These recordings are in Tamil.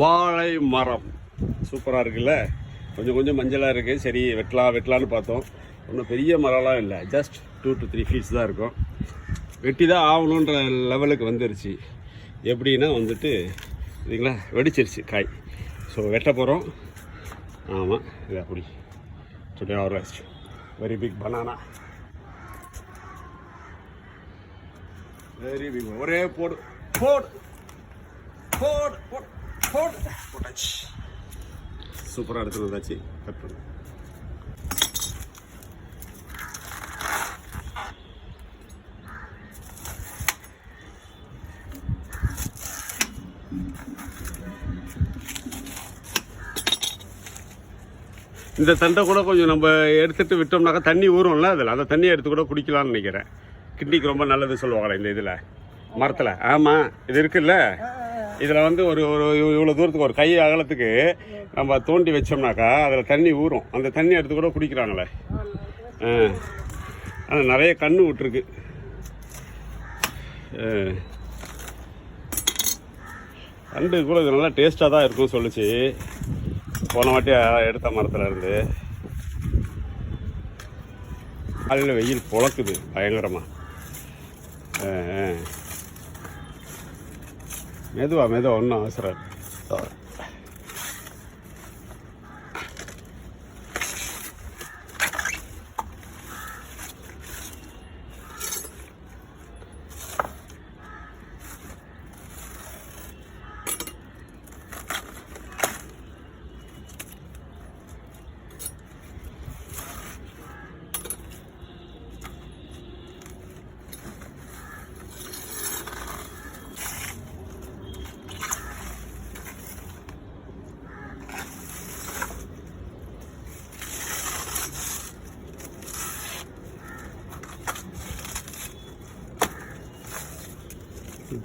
வாழை மரம் சூப்பராக இருக்குல்ல. கொஞ்சம் கொஞ்சம் மஞ்சளாக இருக்குது. சரி வெட்டலான்னு பார்த்தோம். ஒன்றும் பெரிய மரம்லாம் இல்லை, ஜஸ்ட் 2 to 3 feet தான் இருக்கும். வெட்டி தான் ஆகணுன்ற லெவலுக்கு வந்துருச்சு. எப்படின்னா வந்துட்டு இதுங்களா வெடிச்சிருச்சு காய். ஸோ வெட்ட போகிறோம். ஆமாம், இது அப்படி today organised very big banana, very big. ஒரே போடு போடு போடு போடு போடு போட்டாச்சு. சூப்பராக எடுத்துகிட்டு வந்தாச்சு. கட் பண்ணு. இந்த தண்டை கூட கொஞ்சம் நம்ம எடுத்துகிட்டு விட்டோம்னாக்கா தண்ணி ஊறும்ல அதில், அந்த தண்ணியை எடுத்து கூட குடிக்கலாம்னு நினைக்கிறேன். கிட்னிக்கு ரொம்ப நல்லது சொல்லுவாங்களே இந்த இதில் மரத்தில். ஆமாம், இது இருக்குல்ல, இதில் வந்து ஒரு ஒரு இவ்வளோ தூரத்துக்கு ஒரு கை அகலத்துக்கு நம்ம தோண்டி வச்சோம்னாக்கா அதில் தண்ணி ஊறும். அந்த தண்ணி எடுத்து கூட குடிக்கிறாங்களே. ஆனால் நிறைய கன்று விட்டுருக்கு. கண்டு கூட இது நல்லா டேஸ்ட்டாக தான் இருக்கும் சொல்லிச்சு போன வாட்டி எடுத்த மரத்தில் இருந்து. காலையில் வெயில் பொழக்குது பயங்கரமாக. மெதுவாக ஒன்றும் அவசரம்.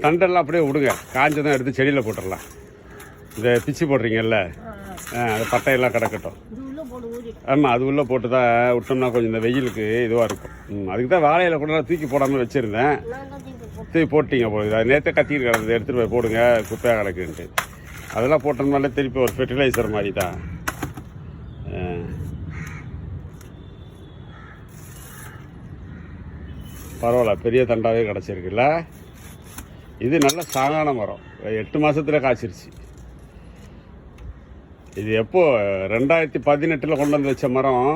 தண்டெல்லாம் அப்படியே விடுங்க, காஞ்சதான் எடுத்து செடியில் போட்டுடலாம். இந்த பிச்சு போடுறீங்கல்ல, அது பட்டையெல்லாம் கிடக்கட்டும். ஆமாம், அது உள்ளே போட்டு தான் விட்டோம்னா கொஞ்சம் இந்த வெயிலுக்கு இதுவாக இருக்கும். அதுக்கு தான் வாழையில் கூட தூக்கி போடாமல் வச்சுருந்தேன். தூக்கி போட்டிங்க போடுது. அது நேற்றே கத்திட்டு கிடந்தது, எடுத்துகிட்டு போய் போடுங்க குப்பையாக கிடக்குன்ட்டு. அதெல்லாம் போட்டோம்னாலே திருப்பி ஒரு ஃபெர்டிலைசர் மாதிரி தான். பரவாயில்ல, பெரிய தண்டாவே கிடச்சிருக்குல்ல. இது நல்ல சாங்கான மரம், 8 மாதத்தில் காய்ச்சிருச்சு. இது எப்போது 2018 கொண்டு வந்து வச்ச மரம்.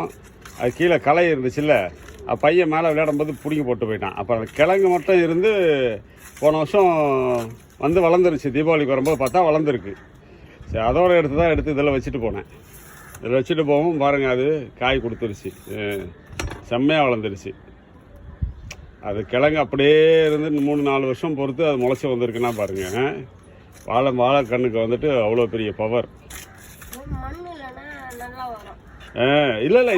அது கீழே களை இருந்துச்சுல்ல, பையன் மேலே விளையாடும் போது பிடிங்கி போட்டு போயிட்டான். அப்போ அந்த கிழங்கு மட்டும் இருந்து போன வருஷம் வந்து வளர்ந்துருச்சு. தீபாவளிக்கு வரும்போது பார்த்தா வளர்ந்துருக்கு. சரி, அதோடு எடுத்து இதில் வச்சுட்டு போனேன். இதில் வச்சுட்டு போகவும் பாருங்கள், அது காய் கொடுத்துருச்சு. செம்மையாக வளர்ந்துருச்சு. அது கிழங்கு அப்படியே இருந்து 3-4 வருஷம் பொறுத்து அது முளைச்சி வந்திருக்குன்னா பாருங்கள். வாழை கண்ணுக்கு வந்துட்டு அவ்வளோ பெரிய பவர். இல்லை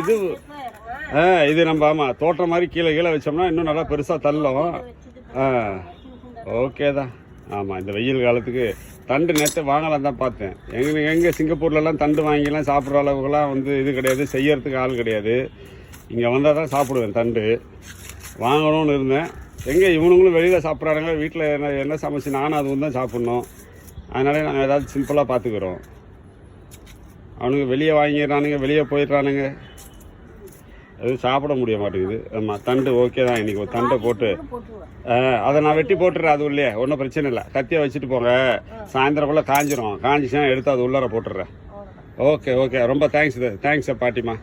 இது நம்ம ஆமாம் தோட்டம் மாதிரி கீழே வச்சோம்னா இன்னும் நல்லா பெருசாக தள்ளும். ஓகே தான். ஆமாம், இந்த வெயில் காலத்துக்கு தண்டு நேற்று வாங்கலாம் தான் பார்த்தேன். எங்கே சிங்கப்பூர்லலாம் தண்டு வாங்கிலாம் சாப்பிட்ற அளவுக்குலாம் வந்து இது கிடையாது, செய்யறதுக்கு ஆள் கிடையாது. இங்கே வந்தால் தான் சாப்பிடுவேன் தண்டு. வாங்கணும்னு இருந்தேன். எங்கே இவனுங்களும் வெளியில் சாப்பிட்றானுங்க, வீட்டில் என்ன சமைச்சு நானும் அதுவும் தான் சாப்பிட்ணும். அதனாலே நாங்கள் ஏதாவது சிம்பிளாக பார்த்துக்குறோம். அவனுங்க வெளியே வாங்கிடுறானுங்க, வெளியே போயிடுறானுங்க, எதுவும் சாப்பிட முடிய மாட்டேங்குது. ஆமாம், தண்டு ஓகே தான். இன்றைக்கி ஒரு தண்டை போட்டு அதை நான் வெட்டி போட்டுடுறேன். அது உள்ளே ஒன்றும் பிரச்சனை இல்லை. கத்தியை வச்சுட்டு போங்க, சாயந்தரக்குள்ளே காஞ்சிரும். காஞ்சிச்சுன்னா எடுத்து அது உள்ளார போட்டுடுறேன். ஓகே ரொம்ப தேங்க்ஸ் பாட்டிமா.